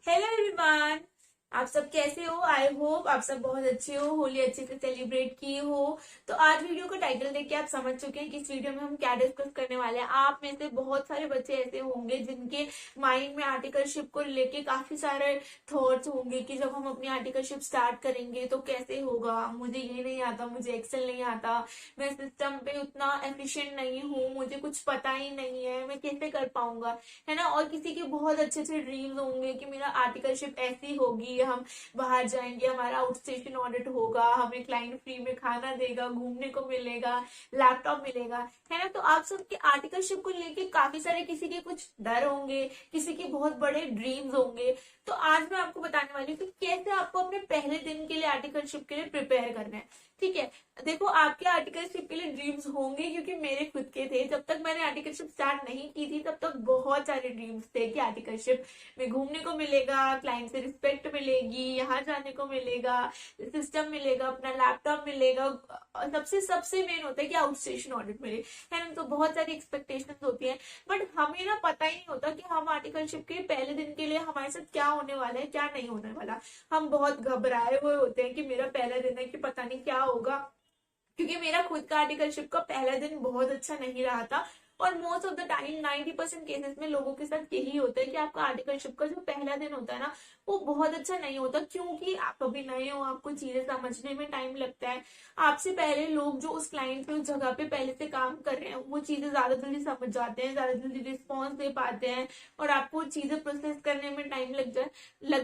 Hello everyone. आप सब कैसे हो? आई होप आप सब बहुत अच्छे हो, होली अच्छे से सेलिब्रेट किए हो। तो आज वीडियो का टाइटल देख के आप समझ चुके हैं कि इस वीडियो में हम क्या डिस्कस करने वाले हैं। आप में से बहुत सारे बच्चे ऐसे होंगे जिनके माइंड में आर्टिकलशिप को लेके काफी सारे थॉट्स होंगे कि जब हम अपनी आर्टिकलशिप स्टार्ट करेंगे तो कैसे होगा, मुझे ये नहीं आता, मुझे एक्सेल नहीं आता, मैं सिस्टम पे उतना एफिशिएंट नहीं हूँ, मुझे कुछ पता ही नहीं है, मैं कैसे कर पाऊंगा, है ना। और किसी के बहुत अच्छे अच्छे ड्रीम्स होंगे कि मेरा आर्टिकलशिप ऐसी होगी, हम बाहर जाएंगे, हमारा आउट स्टेशन ऑडिट होगा, हमें क्लाइंट फ्री में खाना देगा, घूमने को मिलेगा, लैपटॉप मिलेगा, है ना। तो आप सबके आर्टिकलशिप को लेके काफी सारे किसी के कुछ डर होंगे, किसी के बहुत बड़े ड्रीम्स होंगे। तो आज मैं आपको बताने वाली हूँ कि कैसे आपको अपने पहले दिन के लिए आर्टिकलशिप के लिए प्रिपेयर करना है। ठीक है, देखो आपके आर्टिकलशिप के लिए ड्रीम्स होंगे क्योंकि मेरे खुद के थे। जब तक मैंने आर्टिकलशिप स्टार्ट नहीं की थी तब तक बहुत सारे ड्रीम्स थे कि आर्टिकलशिप में घूमने को मिलेगा, क्लाइंट से रिस्पेक्ट मिलेगी, यहाँ जाने को मिलेगा, सिस्टम मिलेगा, अपना लैपटॉप मिलेगा, और सबसे सबसे मेन होता है कि आउट स्टेशन ऑडिट मिले, है ना। तो बहुत सारी एक्सपेक्टेशंस होती है, बट हमें ना पता ही नहीं होता कि हम आर्टिकलशिप के पहले दिन के लिए हमारे साथ क्या होने वाला है, क्या नहीं होने वाला। हम बहुत घबराए हुए होते हैं कि मेरा पहला दिन है कि पता नहीं क्या होगा, क्योंकि मेरा खुद का आर्टिकलशिप का पहला दिन बहुत अच्छा नहीं रहा था। और most of the time 90% cases में लोगों के साथ यही होता है कि आपका आर्टिकलशिप का जो पहला दिन होता है ना, वो बहुत अच्छा नहीं होता, क्योंकि आप अभी नए हो, आपको चीजें समझने में टाइम लगता है। आपसे पहले लोग जो उस क्लाइंट पे, उस जगह पे पहले से काम कर रहे हैं, वो चीजें ज्यादा जल्दी समझ जाते हैं, ज्यादा जल्दी रिस्पॉन्स दे पाते हैं, और आपको चीजें प्रोसेस करने में टाइम लग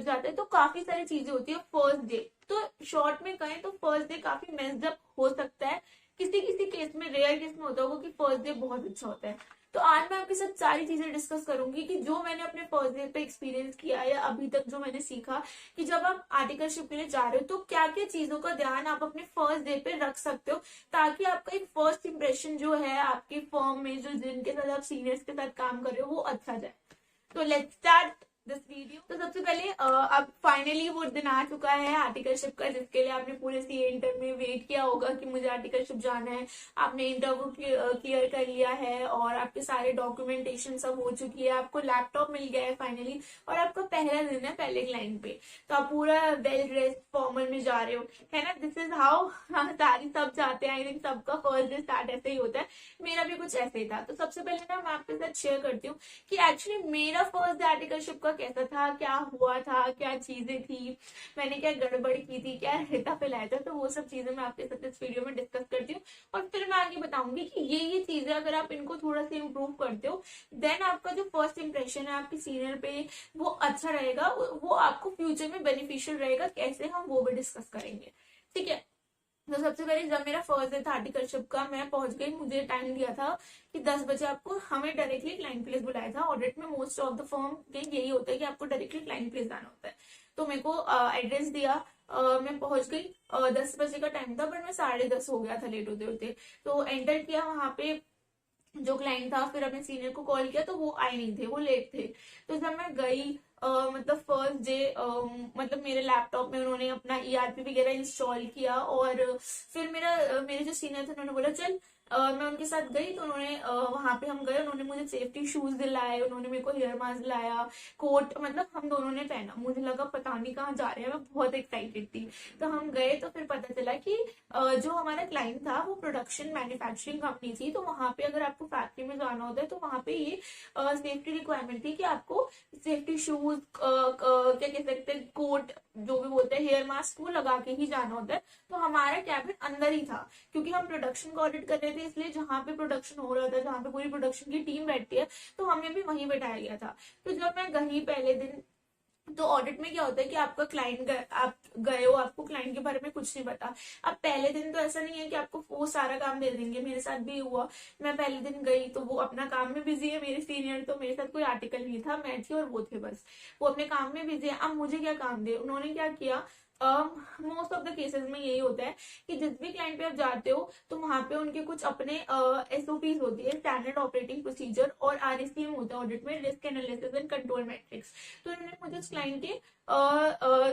जाता है। तो काफी सारी चीजें होती है फर्स्ट डे। तो शॉर्ट में कहें तो फर्स्ट डे काफी मेस्ड अप हो सकता है, किसी किसी केस में, रेयर केस में होता होगा कि फर्स्ट डे बहुत अच्छा होता है। तो आज मैं आपके साथ सारी चीजें डिस्कस करूंगी कि जो मैंने अपने फर्स्ट डे पे एक्सपीरियंस किया है, अभी तक जो मैंने सीखा कि जब आप आर्टिकलशिप के लिए जा रहे हो तो क्या क्या चीजों का ध्यान आप अपने फर्स्ट डे पे रख सकते हो, ताकि आपका एक फर्स्ट इंप्रेशन जो है आपकी फर्म में, जो जिनके साथ आप सीनियर्स के साथ काम कर रहे हो, वो अच्छा जाए। तो लेट्स स्टार्ट दिस वीडियो। तो सबसे पहले अब फाइनली वो दिन आ चुका है आर्टिकलशिप का, जिसके लिए आपने पूरे सीए इंटर में वेट किया होगा कि मुझे आर्टिकलशिप जाना है। आपने इंटरव्यू क्लियर कर लिया है और आपके सारे डॉक्यूमेंटेशन सब हो चुकी है, आपको लैपटॉप मिल गया है फाइनली, और आपका पहला दिन है पहले क्लाइंट पे। तो आप पूरा वेल ड्रेस फॉर्मल में जा रहे हो, है ना। दिस इज हाउ सारी सब जाते हैं। आई थिंक सबका फर्स्ट डे स्टार्ट ऐसे ही होता है, मेरा भी कुछ ऐसे ही था। तो सबसे पहले ना मैं आपके साथ शेयर करती हूँ कि एक्चुअली मेरा फर्स्ट डे आर्टिकलशिप का कैसा था, क्या हुआ था, क्या चीजें थी, मैंने क्या गड़बड़ की थी, क्या रेता फैलाया था। तो वो सब चीजें मैं आपके साथ इस वीडियो में डिस्कस करती हूँ, और फिर मैं आगे बताऊंगी कि ये चीजें अगर आप इनको थोड़ा सा इम्प्रूव करते हो, देन आपका जो फर्स्ट इंप्रेशन है आपके सीनियर पे, वो अच्छा रहेगा, वो आपको फ्यूचर में बेनिफिशियल रहेगा। कैसे, हम वो भी डिस्कस करेंगे, ठीक है। तो सबसे पहले जब मेरा फर्स्ट डे था आर्टिकलशिप का, मैं पहुंच गई, मुझे टाइम दिया था कि 10 बजे आपको, हमें डायरेक्टली क्लाइंट प्लेस बुलाया था। ऑडिट में मोस्ट ऑफ द फर्म के यही होता है कि आपको डायरेक्टली क्लाइंट प्लेस जाना होता है। तो मेरे को एड्रेस दिया, मैं पहुंच गई। 10 बजे का टाइम था, बट मैं 10:30 हो गया था लेट होते होते। तो एंटर किया वहां पे जो क्लाइंट था, फिर अपने सीनियर को कॉल किया तो वो आए नहीं थे, वो लेट थे। तो जब मैं गई, मतलब फर्स्ट डे, मतलब मेरे लैपटॉप में उन्होंने अपना ईआरपी वगैरह इंस्टॉल किया, और फिर मेरे जो सीनियर थे उन्होंने बोला चल। मैं उनके साथ गई, तो उन्होंने वहां पे हम गए, उन्होंने मुझे सेफ्टी शूज दिलाए, उन्होंने मेरे को हेयर मास्क दिलाया, कोट, मतलब हम दोनों ने पहना। मुझे लगा पता नहीं कहाँ जा रहे हैं, मैं बहुत एक्साइटेड थी। तो हम गए तो फिर पता चला कि जो हमारा क्लाइंट था वो प्रोडक्शन मैन्युफैक्चरिंग कंपनी थी। तो वहां पे अगर आपको फैक्ट्री में जाना होता है तो वहां पे ये सेफ्टी रिक्वायरमेंट थी कि आपको सेफ्टी शूज, क्या कह सकते हैं, कोट, जो भी बोलते हैं, हेयर मास्क, वो लगा के ही जाना होता है। तो हमारा कैबिन अंदर ही था, क्योंकि हम प्रोडक्शन को ऑडिट कर रहे थे, इसलिए जहां पे प्रोडक्शन हो रहा था, जहां पे पूरी प्रोडक्शन की टीम बैठती है, तो हमें भी वहीं बैठाया गया था। तो जब मैं गई पहले दिन, तो ऑडिट में क्या होता है कि आपका क्लाइंट, आप गए हो, आपको क्लाइंट के बारे में कुछ नहीं पता। अब पहले दिन तो ऐसा नहीं है कि आपको वो सारा काम दे देंगे, मेरे साथ भी हुआ। मैं पहले दिन गई तो वो अपना काम में बिजी है, मेरे सीनियर, तो मेरे साथ कोई आर्टिकल नहीं था, मैं थी और वो थे, बस वो अपने काम में बिजी है। अब मुझे क्या काम दे, उन्होंने क्या किया, मोस्ट ऑफ द केसेस में यही होता है कि जिस भी क्लाइंट पे आप जाते हो तो वहां पे उनके कुछ अपने एसओपीज होती है, स्टैंडर्ड ऑपरेटिंग प्रोसीजर, और आरएसपीएम होता है ऑडिट में, risk analysis and control matrix. तो उन्होंने मुझे उस क्लाइंट के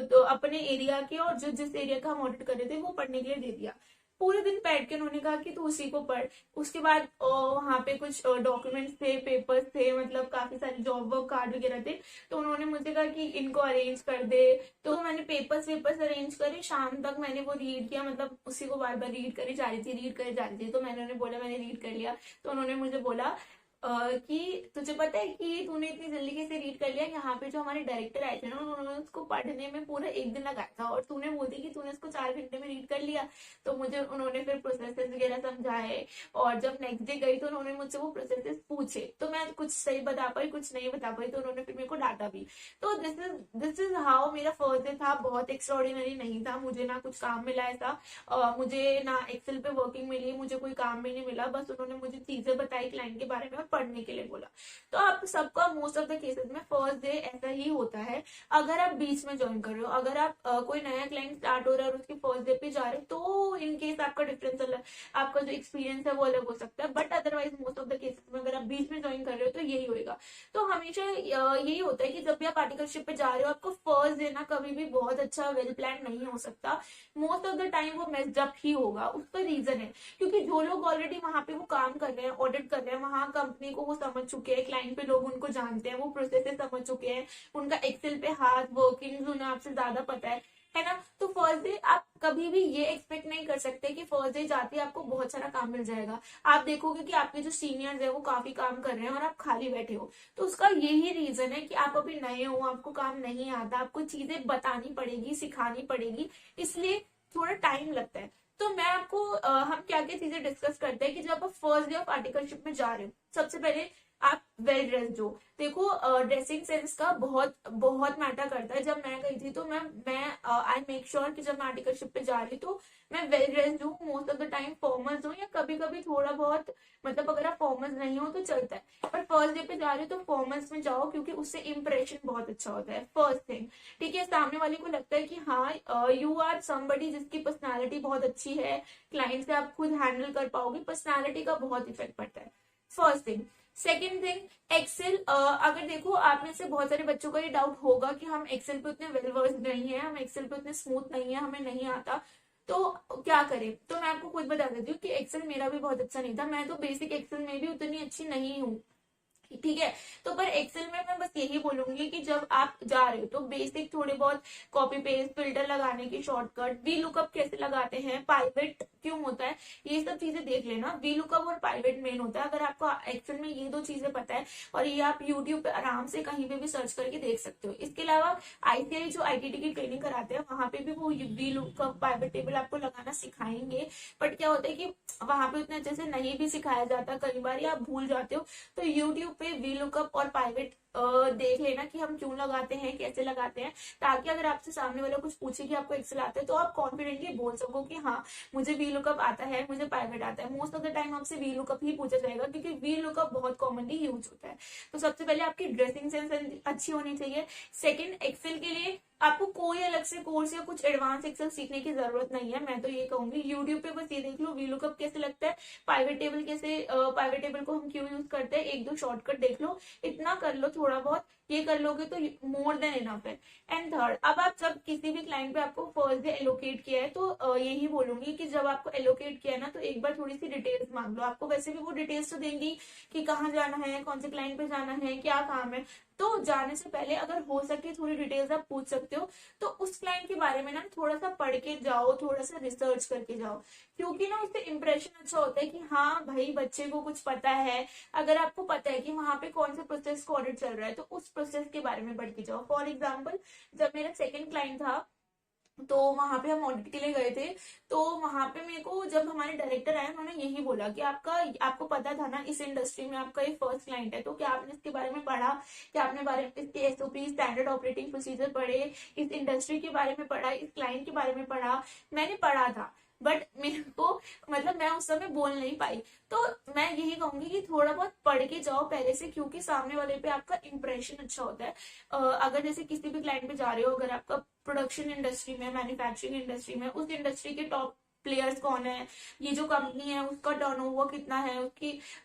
तो अपने एरिया के, और जो जिस एरिया का हम ऑडिट कर रहे थे, वो पढ़ने के लिए दे दिया। पूरे दिन बैठ के उन्होंने कहा कि तू उसी को पढ़। उसके बाद वहां पे कुछ डॉक्यूमेंट्स थे, पेपर्स थे, मतलब काफी सारे जॉब वर्क कार्ड वगैरह थे। तो उन्होंने मुझे कहा कि इनको अरेंज कर दे। तो मैंने पेपर्स वेपर्स अरेंज करे, शाम तक मैंने वो रीड किया, मतलब उसी को बार बार रीड करी जा रही थी, रीड करी जा रही थी। तो मैंने उन्हें बोला मैंने रीड कर लिया। तो उन्होंने मुझे बोला कि तुझे पता है कि तूने इतनी जल्दी कैसे रीड कर लिया, यहाँ पे जो हमारे डायरेक्टर आए थे ना, उन्होंने उसको पढ़ने में पूरा एक दिन लगाया था और तूने बोली कि तूने उसको 4 घंटे में रीड कर लिया। तो मुझे उन्होंने फिर प्रोसेसेस वगैरह समझाए, और जब नेक्स्ट डे गई तो उन्होंने मुझसे वो प्रोसेसेस पूछे, तो मैं कुछ सही बता पाई, कुछ नहीं बता पाई, तो उन्होंने फिर मेरे को डांटा भी। तो दिस इज हाउ मेरा फर्स्ट डे था। बहुत एक्स्ट्रॉर्डिनरी नहीं था, मुझे ना कुछ काम मिला ऐसा, मुझे ना एक्सेल पे वर्किंग मिली, मुझे कोई काम भी नहीं मिला, बस उन्होंने मुझे चीजें बताई क्लाइंट के बारे में और पढ़ने के लिए बोला। तो आप सबका मोस्ट ऑफ द केसेस में फर्स्ट डे ऐसा ही होता है। अगर आप बीच में ज्वाइन कर रहे हो, अगर आप कोई नया क्लाइंट स्टार्ट हो रहा है और उसके फर्स्ट डे पे जा रहे हो, तो इन केस आपका डिफरेंस अलग, आपका जो एक्सपीरियंस है वो अलग हो सकता है। But otherwise most of the cases में अगर आप बीच में ज्वाइन कर रहे हो तो यही होगा। तो हमेशा यही होता है कि जब भी आप आर्टिकलशिप पे जा रहे हो, आपको फर्स्ट डे ना कभी भी बहुत अच्छा वेल प्लान नहीं हो सकता। मोस्ट ऑफ द टाइम वो मेस्ड अप ही होगा। उसका रीजन है क्योंकि जो लोग ऑलरेडी वहां पे वो काम कर रहे हैं, ऑडिट कर रहे हैं, वहां कंपनी को वो समझ चुके हैं, क्लाइंट पे लोग उनको जानते हैं, वो प्रोसेसेस समझ चुके हैं, उनका एक्सेल पे हाथ वर्किंग उन्हें आपसे ज्यादा पता है ना। तो फर्स्ट डे आप कभी भी ये एक्सपेक्ट नहीं कर सकते कि फर्स्ट डे जाते ही आपको बहुत सारा काम मिल जाएगा। आप देखोगे कि आपके जो सीनियर्स है वो काफी काम कर रहे हैं और आप खाली बैठे हो। तो उसका यही रीजन है कि आप अभी नए हो, आपको काम नहीं आता, आपको चीजें बतानी पड़ेगी, सिखानी पड़ेगी, इसलिए थोड़ा टाइम लगता है। तो मैं आपको हम क्या क्या चीजें डिस्कस करते हैं कि जब आप फर्स्ट डे ऑफ आर्टिकलशिप में जा रहे हो, सबसे पहले आप वेल ड्रेस्ड हो। देखो ड्रेसिंग सेंस का बहुत बहुत मैटर करता है। जब मैं गई थी तो मैं आई मेक श्योर कि जब मैं आर्टिकलशिप पे जा रही हूँ तो मैं वेल ड्रेस्ड हूँ, most of the time formals हूँ, या कभी कभी थोड़ा बहुत, मतलब अगर आप फॉर्मल्स नहीं हो तो चलता है। पर फर्स्ट डे पे जा रही हो तो फॉर्मल्स में जाओ, क्योंकि उससे इंप्रेशन बहुत अच्छा होता है, फर्स्ट थिंग। ठीक है, सामने वाले को लगता है कि हाँ यू आर समबडी जिसकी पर्सनैलिटी बहुत अच्छी है, क्लाइंट से आप खुद हैंडल कर पाओगे, पर्सनैलिटी का बहुत इफेक्ट पड़ता है, first thing. Second thing, excel. अगर देखो आप में से बहुत सारे बच्चों का ये डाउट होगा कि हम एक्सेल पे उतने वेल वर्स्ड नहीं है, हम एक्सेल पे उतने स्मूथ नहीं है, हमें नहीं आता, तो क्या करें। तो मैं आपको खुद बता देती हूँ कि एक्सेल मेरा भी बहुत अच्छा नहीं था, मैं तो बेसिक एक्सेल में भी उतनी अच्छी नहीं हूँ, ठीक है। तो पर एक्सेल में मैं बस यही बोलूंगी कि जब आप जा रहे हो तो बेसिक थोड़े बहुत कॉपी पेस्ट, फिल्टर लगाने की शॉर्टकट, वी लुकअप कैसे लगाते हैं, पाइवेट क्यों होता है, ये सब चीजें देख लेना। वी लुकअप और पाइवेट मेन होता है। अगर आपको एक्सेल में ये 2 चीजें पता है, और ये आप यूट्यूब पे आराम से कहीं पे भी सर्च करके देख सकते हो। इसके अलावा आईसीआई जो आईटीटी की ट्रेनिंग कराते हैं, वहां पे भी वो वी लुकअप, पाइवेट टेबल आपको लगाना सिखाएंगे। बट क्या होता है कि वहां पे उतने अच्छे से नहीं भी सिखाया जाता, कई बार आप भूल जाते हो। तो यूट्यूब पे वी लुकअप और पाइवेट देख लेना कि हम क्यों लगाते हैं, कैसे लगाते हैं, ताकि अगर आपसे सामने वाला कुछ पूछे कि आपको एक्सेल आता है तो आप कॉन्फिडेंटली बोल सको कि हाँ मुझे वी लुकअप आता है, मुझे पाइवेट आता है। मोस्ट ऑफ द टाइम आपसे वी लुकअप ही पूछा जाएगा, क्योंकि वी लुकअप बहुत कॉमनली यूज होता है। तो सबसे पहले आपकी ड्रेसिंग सेंस अच्छी होनी चाहिए। सेकेंड, एक्सेल के लिए आपको कोई अलग से कोर्स या कुछ एडवांस एक्सेल सीखने की जरूरत नहीं है। मैं तो ये कहूंगी यूट्यूब पे बस ये देख लो वी लुकअप कैसे लगता है, पाइवेट टेबल कैसे, पाइवेट टेबल को हम क्यों यूज करते हैं, 1-2 शॉर्टकट देख लो, इतना कर लो, थोड़ा बहुत ये कर लोगे तो मोर देन इनफ है। एंड थर्ड, अब आप जब किसी भी क्लाइंट पे आपको फर्स्ट डे एलोकेट किया है तो यही बोलूंगी कि जब आपको एलोकेट किया है ना, तो एक बार थोड़ी सी डिटेल्स मांग लो। आपको वैसे भी वो डिटेल्स तो देंगी कि कहाँ जाना है, कौन से क्लाइंट पे जाना है, क्या काम है। तो जाने से पहले अगर हो सके थोड़ी डिटेल्स आप पूछ सकते हो। तो उस क्लाइंट के बारे में ना थोड़ा सा पढ़ के जाओ, थोड़ा सा रिसर्च करके जाओ, क्योंकि ना उससे इंप्रेशन अच्छा होता है कि हाँ भाई बच्चे को कुछ पता है। अगर आपको पता है कि वहां पे कौन से प्रोसेस का ऑडिट चल रहा है, तो उस प्रोसेस के बारे में पढ़ के जाओ। फॉर एग्जाम्पल, जब मेरा सेकंड क्लाइंट था तो वहां पे हम ऑडिट के लिए गए थे। तो वहां पे मेरे को जब हमारे डायरेक्टर आए, उन्होंने यही बोला कि आपको पता था ना इस इंडस्ट्री में आपका ये फर्स्ट क्लाइंट है, तो क्या आपने इसके बारे में पढ़ा, क्या आपने बारे में इसके एसओपी, स्टैंडर्ड ऑपरेटिंग प्रोसीजर पढ़े, इस इंडस्ट्री के बारे में पढ़ा, इस क्लाइंट के बारे में पढ़ा। मैंने पढ़ा था, बट मेरे को, मतलब मैं उस समय बोल नहीं पाई। तो मैं यही कहूंगी कि थोड़ा बहुत पढ़ के जाओ पहले से, क्योंकि सामने वाले पे आपका इंप्रेशन अच्छा होता है। अगर जैसे किसी भी क्लाइंट पे जा रहे हो, अगर आपका प्रोडक्शन इंडस्ट्री में, मैन्युफैक्चरिंग इंडस्ट्री में, उस इंडस्ट्री के टॉप प्लेयर्स कौन है, ये जो कंपनी है उसका टर्नओवर कितना है,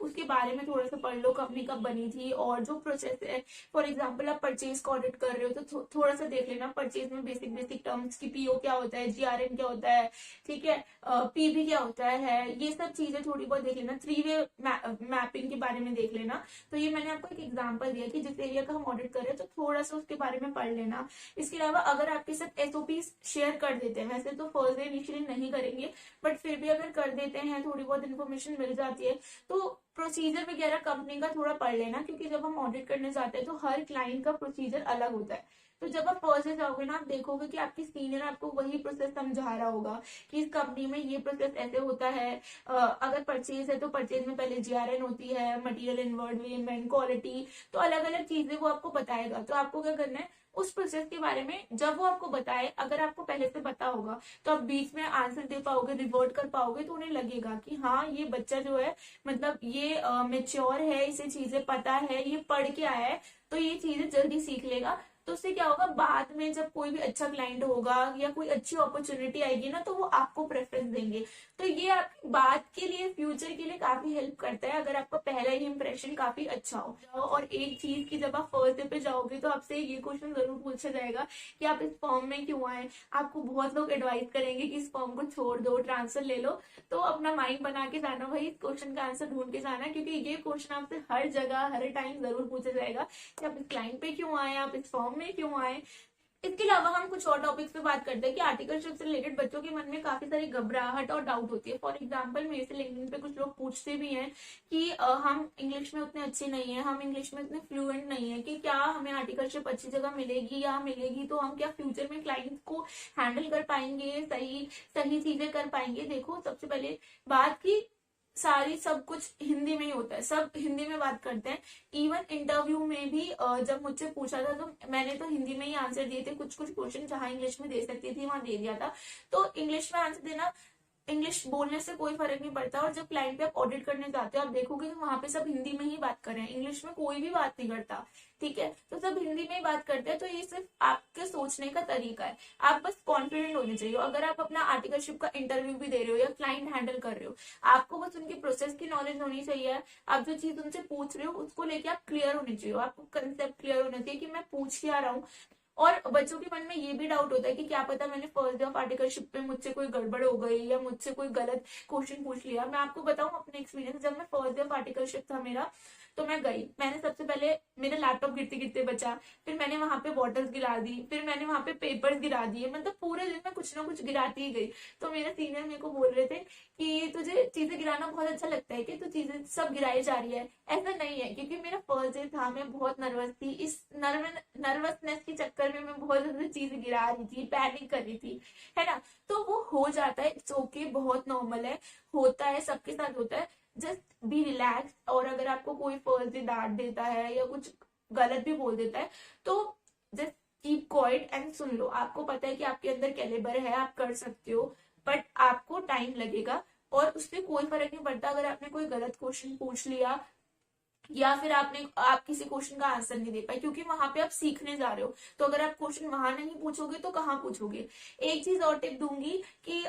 उसके बारे में थोड़ा सा पढ़ लो, कंपनी कब बनी थी, और जो प्रोसेस है, फॉर एग्जांपल आप परचेज का ऑडिट कर रहे हो तो थोड़ा सा देख लेना परचेज में बेसिक बेसिक टर्म्स की, पीओ क्या होता है, जीआरएम क्या होता है, ठीक है, पीबी क्या होता है, ये सब चीजें थोड़ी बहुत देख लेना, थ्री वे मैपिंग के बारे में देख लेना। तो ये मैंने आपको एक एग्जाम्पल दिया कि जिस एरिया का हम ऑडिट कर रहे हैं तो थोड़ा सा उसके बारे में पढ़ लेना। इसके अलावा अगर आपके साथ एसओपी शेयर कर देते हैं, वैसे तो फर्स्ट डे इनिशियली नहीं करेंगे, बट फिर भी अगर कर देते हैं, थोड़ी बहुत इन्फॉर्मेशन मिल जाती है, तो प्रोसीजर वगैरह कंपनी का थोड़ा पढ़ लेना, क्योंकि जब हम ऑडिट करने जाते हैं तो हर क्लाइंट का प्रोसीजर अलग होता है। तो जब आप फर्स्ट डे जाओगे ना, आप देखोगे कि आपकी सीनियर आपको वही प्रोसेस समझा रहा होगा कि इस कंपनी में ये प्रोसेस ऐसे होता है। अगर परचेज है तो परचेज में पहले जीआरएन होती है, मटेरियल इनवर्ड, क्वालिटी, तो अलग अलग चीजें वो आपको बताएगा। तो आपको क्या करना है, उस प्रोसेस के बारे में जब वो आपको बताए, अगर आपको पहले से पता होगा तो आप बीच में आंसर दे पाओगे, रिवर्ट कर पाओगे, तो उन्हें लगेगा कि हाँ ये बच्चा जो है मतलब ये मेच्योर है, इसे चीजें पता है, ये पढ़ के आया है, तो ये चीजें जल्दी सीख लेगा। तो उससे क्या होगा, बाद में जब कोई भी अच्छा क्लाइंट होगा या कोई अच्छी अपॉर्चुनिटी आएगी ना, तो वो आपको प्रेफरेंस देंगे। तो ये आपकी बात के लिए, फ्यूचर के लिए काफी हेल्प करता है, अगर आपका पहला ही इंप्रेशन काफी अच्छा हो। और एक चीज की, जब आप फर्स्ट डे पे जाओगे तो आपसे ये क्वेश्चन जरूर पूछा जाएगा कि आप इस फॉर्म में क्यों आए। आपको बहुत लोग एडवाइस करेंगे कि इस फॉर्म को छोड़ दो, ट्रांसफर ले लो, तो अपना माइंड बना के जाना भाई, इस क्वेश्चन का आंसर ढूंढ के जाना, क्योंकि ये क्वेश्चन आपसे हर जगह हर टाइम जरूर पूछा जाएगा कि आप इस क्लाइंट पे क्यों आए, आप इस फॉर्म में क्यों आए। इसके अलावा हम कुछ और टॉपिक्स पे बात करते हैं कि आर्टिकलशिप से रिलेटेड बच्चों के मन में काफी सारी घबराहट और डाउट होती है। फॉर एग्जांपल मेरे से लिंक्डइन पे कुछ लोग पूछते भी हैं कि हम इंग्लिश में उतने अच्छे नहीं है, हम इंग्लिश में उतने फ्लुएंट नहीं है, कि क्या हमें आर्टिकलशिप अच्छी जगह मिलेगी, या मिलेगी तो हम क्या फ्यूचर में क्लाइंट को हैंडल कर पाएंगे, सही सही चीजें कर पाएंगे। देखो, सबसे पहले बात की सारी सब कुछ हिंदी में ही होता है, सब हिंदी में बात करते हैं। इवन इंटरव्यू में भी जब मुझसे पूछा था तो मैंने तो हिंदी में ही आंसर दिए थे, कुछ कुछ क्वेश्चन जहां इंग्लिश में दे सकती थी वहां दे दिया था। तो इंग्लिश में आंसर देना, इंग्लिश बोलने से कोई फर्क नहीं पड़ता। और जब क्लाइंट पे आप ऑडिट करने जाते हो, आप देखोगे कि वहां पे सब हिंदी में ही बात कर रहे हैं, इंग्लिश में कोई भी बात नहीं करता, ठीक है। तो सब हिंदी में ही बात करते हैं। तो ये सिर्फ आपके सोचने का तरीका है, आप बस कॉन्फिडेंट होने चाहिए। अगर आप अपना आर्टिकलशिप का इंटरव्यू भी दे रहे हो या क्लाइंट हैंडल कर रहे हो, आपको बस उनके प्रोसेस की नॉलेज होनी चाहिए। आप जो चीज उनसे पूछ रहे हो उसको लेके आप क्लियर होने चाहिए, आपको कंसेप्ट क्लियर होना चाहिए कि मैं पूछ क्या रहा हूँ। और बच्चों के मन में ये भी डाउट होता है कि क्या पता मैंने फर्स्ट डे ऑफ आर्टिकलशिप पे मुझसे कोई गड़बड़ हो गई या मुझसे कोई गलत क्वेश्चन पूछ लिया। मैं आपको बताऊं अपने एक्सपीरियंस, जब मैं फर्स्ट डे ऑफ आर्टिकलशिप था मेरा, तो मैं गई, मैंने सबसे पहले मेरा लैपटॉप गिरते गिरते बचा, फिर मैंने वहां पे बॉटल्स गिरा दी, फिर मैंने वहां पे पेपर्स गिरा दिए, मतलब पूरे दिन में कुछ ना कुछ गिराती ही गई। तो मेरे सीनियर मेरे को बोल रहे थे कि तुझे चीजें गिराना बहुत अच्छा लगता है कि तू चीजें सब गिराई जा रही है। ऐसा नहीं है, क्योंकि मेरा फर्स्ट डे था, मैं बहुत नर्वस थी, इस नर्वसनेस के चक्कर में मैं बहुत ज्यादा चीजें गिरा रही थी, पैनिक कर रही थी, है ना। तो वो हो जाता है, इट्स ओके, बहुत नॉर्मल है, होता है, सबके साथ होता है। Just be relax. और अगर आपको कोई फर्स्ट डे डांट देता है या कुछ गलत भी बोल देता है, तो जस्ट कीप क्वाइट एंड सुन लो। आपको पता है कि आपके अंदर कैलिबर है, आप कर सकते हो, बट आपको टाइम लगेगा। और उससे कोई फर्क नहीं पड़ता अगर आपने कोई गलत क्वेश्चन पूछ लिया या फिर आप किसी क्वेश्चन का आंसर नहीं दे पाए, क्योंकि वहां पे आप सीखने जा रहे हो। तो अगर आप क्वेश्चन वहां नहीं पूछोगे तो कहाँ पूछोगे। एक चीज और टिप दूंगी कि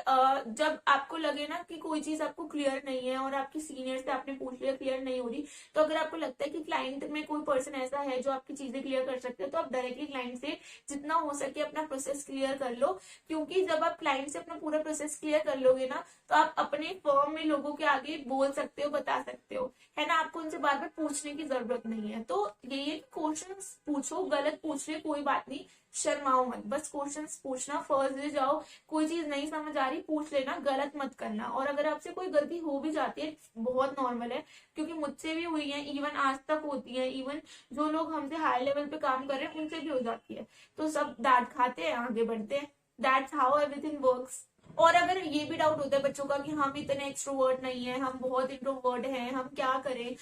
जब आपको लगे ना कि कोई चीज आपको क्लियर नहीं है और आपकी सीनियर से आपने पूछ लिया, क्लियर नहीं हो रही, तो अगर आपको लगता है कि क्लाइंट में कोई पर्सन ऐसा है जो आपकी चीजें क्लियर कर सकते हो, तो आप डायरेक्टली क्लाइंट से जितना हो सके अपना प्रोसेस क्लियर कर लो। क्योंकि जब आप क्लाइंट से अपना पूरा प्रोसेस क्लियर कर लोगे ना, तो आप अपने फर्म में लोगों के आगे बोल सकते हो, बता सकते हो, है ना। आपको उनसे बार बार पूछने की जरूरत नहीं है। तो ये क्वेश्चंस पूछो, गलत पूछ रहे कोई बात नहीं, शर्माओ मत, बस क्वेश्चंस पूछना। फर्स्ट डे जाओ, कोई चीज नहीं समझ आ रही पूछ लेना, गलत मत करना। और अगर आपसे कोई गलती हो भी जाती है, बहुत नॉर्मल है, क्योंकि मुझसे भी हुई है, इवन आज तक होती है, इवन जो लोग हमसे हाई लेवल पे काम कर रहे हैं उनसे भी हो जाती है। तो सब डांट खाते हैं, आगे बढ़ते हैं, दैट्स हाउ एवरीथिंग वर्क्स। और अगर ये भी डाउट होता है बच्चों का कि हम इतने एक्सट्रोवर्ट नहीं है, हम बहुत इंट्रोवर्ट हैं, हम क्या करें।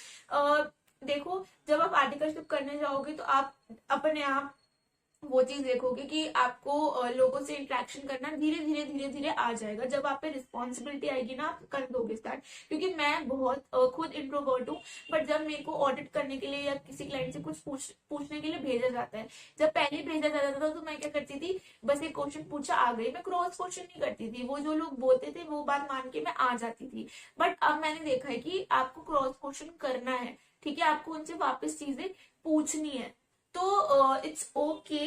देखो, जब आप आर्टिकलशिप करने जाओगे तो आप अपने आप वो चीज देखोगे कि आपको लोगों से इंटरेक्शन करना धीरे धीरे धीरे धीरे आ जाएगा। जब आप पे रिस्पॉन्सिबिलिटी आएगी ना, आप कर दोगे स्टार्ट। क्योंकि मैं बहुत खुद इंट्रोवर्ट हूँ, बट जब मेरे को ऑडिट करने के लिए या किसी क्लाइंट से कुछ पूछने के लिए भेजा जाता है, जब पहले भेजा जाता था तो मैं क्या करती थी, बस एक क्वेश्चन पूछा आ गई, मैं क्रॉस क्वेश्चन नहीं करती थी। वो जो लोग बोलते थे वो बात मान के मैं आ जाती थी। बट अब मैंने देखा है कि आपको क्रॉस क्वेश्चन करना है, ठीक है, आपको उनसे वापस चीजें पूछनी है। तो इट्स ओके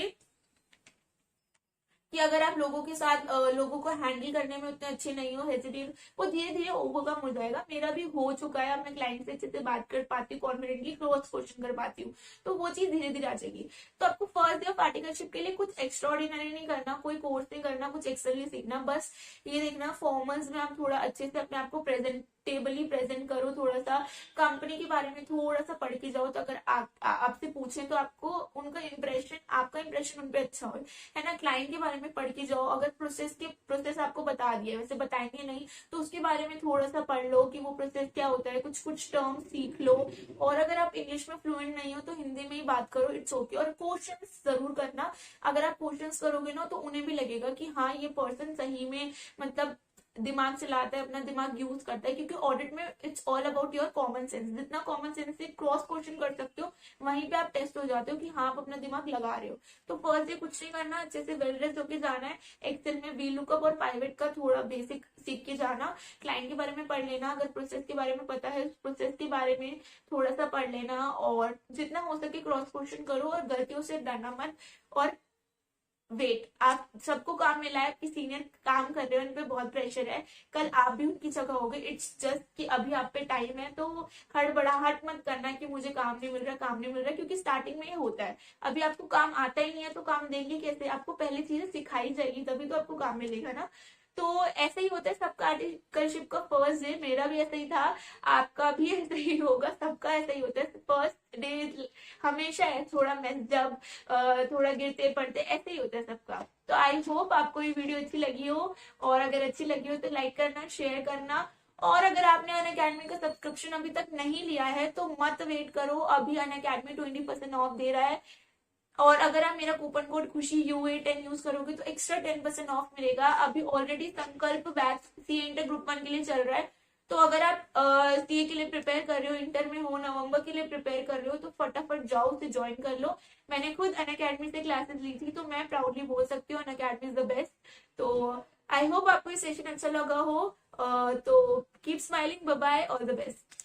कि अगर आप लोगों के साथ लोगों को हैंडल करने में उतने अच्छे नहीं हो, हेजिटेट, वो धीरे धीरे ओवरकम हो जाएगा। मेरा भी हो चुका है, अब मैं क्लाइंट से अच्छे से बात कर पाती हूँ, कॉन्फिडेंटली क्रॉस क्वेश्चन कर पाती हूँ, तो वो चीज धीरे धीरे आ जाएगी। तो आपको फर्स्ट डे ऑफ आर्टिकलशिप के लिए कुछ एक्स्ट्रा ऑर्डिनरी नहीं करना, कोई कोर्स नहीं करना, कुछ एक्सेल नहीं सीखना, बस ये देखना फॉर्मल्स में आप थोड़ा अच्छे से अपने आप को प्रेजेंटेबली प्रेजेंट करो, थोड़ा सा कंपनी के बारे में थोड़ा सा पढ़ के जाओ, तो अगर आपसे पूछे तो आपको उनका इंप्रेशन, आपका इंप्रेशन उन पर अच्छा हो, है ना। क्लाइंट के बारे में पढ़ के जाओ, अगर प्रोसेस आपको बता दिया, वैसे बताएंगे नहीं, तो उसके बारे में थोड़ा सा पढ़ लो कि वो प्रोसेस क्या होता है, कुछ कुछ टर्म सीख लो। और अगर आप इंग्लिश में फ्लुएंट नहीं हो तो हिंदी में ही बात करो, इट्स ओके। और क्वेश्चन जरूर करना, अगर आप क्वेश्चन करोगे ना तो उन्हें भी लगेगा कि हाँ ये पर्सन सही में मतलब दिमाग चलाता है, अपना दिमाग यूज करता है। क्योंकि ऑडिट में it's all about your common sense, जितना कॉमन सेंस से क्रॉस क्वेश्चन कर सकते हो वहीं पे आप टेस्ट हो जाते हो कि हाँ आप अपना दिमाग लगा रहे हो। तो फर्स्ट डे कुछ नहीं करना, अच्छे से वेल ड्रेस होके जाना है। एक्सेल में वी लुकअप और पाइवेट का थोड़ा बेसिक सीख के जाना, क्लाइंट के बारे में पढ़ लेना, अगर प्रोसेस के बारे में पता है प्रोसेस के बारे में थोड़ा सा पढ़ लेना, और जितना हो सके क्रॉस क्वेश्चन करो और गलतियों से डरना मत। और वेट, आप सबको काम मिला है, आपकी सीनियर काम कर रहे हो, उन पे बहुत प्रेशर है, कल आप भी उनकी जगह होगे। इट्स जस्ट कि अभी आप पे टाइम है, तो हड़बड़ाहट मत करना कि मुझे काम नहीं मिल रहा, काम नहीं मिल रहा, क्योंकि स्टार्टिंग में ये होता है। अभी आपको काम आता ही नहीं है तो काम देंगे कैसे, आपको पहले चीजें सिखाई जाएगी तभी तो आपको काम मिलेगा ना। तो ऐसा ही होता है सबका आर्टिकलशिप का फर्स्ट डे, मेरा भी ऐसा ही था, आपका भी ऐसा ही होगा, सबका ऐसा ही होता है। फर्स्ट डे हमेशा है थोड़ा मेस, जब थोड़ा गिरते पड़ते, ऐसे ही होता है सबका। तो आई होप आपको ये वीडियो अच्छी लगी हो, और अगर अच्छी लगी हो तो लाइक करना, शेयर करना। और अगर आपने अनअकैडमी का सब्सक्रिप्शन अभी तक नहीं लिया है तो मत वेट करो, अभी अनअकैडमी 20% ऑफ दे रहा है। और अगर आप मेरा कूपन कोड खुशी UA10 यूज करोगे तो एक्स्ट्रा 10% ऑफ मिलेगा। अभी ऑलरेडी संकल्प बैच सीए इंटर ग्रुप 1 के लिए चल रहा है, तो अगर आप सीए के लिए प्रिपेयर कर रहे हो, इंटर में हो, नवंबर के लिए प्रिपेयर कर रहे हो, तो फटाफट जाओ उसे ज्वाइन कर लो। मैंने खुद अनअकैडमी से क्लासेस ली थी, तो मैं प्राउडली बोल सकती हूँ अनअकैडमी इज द बेस्ट। तो आई होप आपको ये सेशन अच्छा लगा हो। तो keep smiling, bye bye, all the best.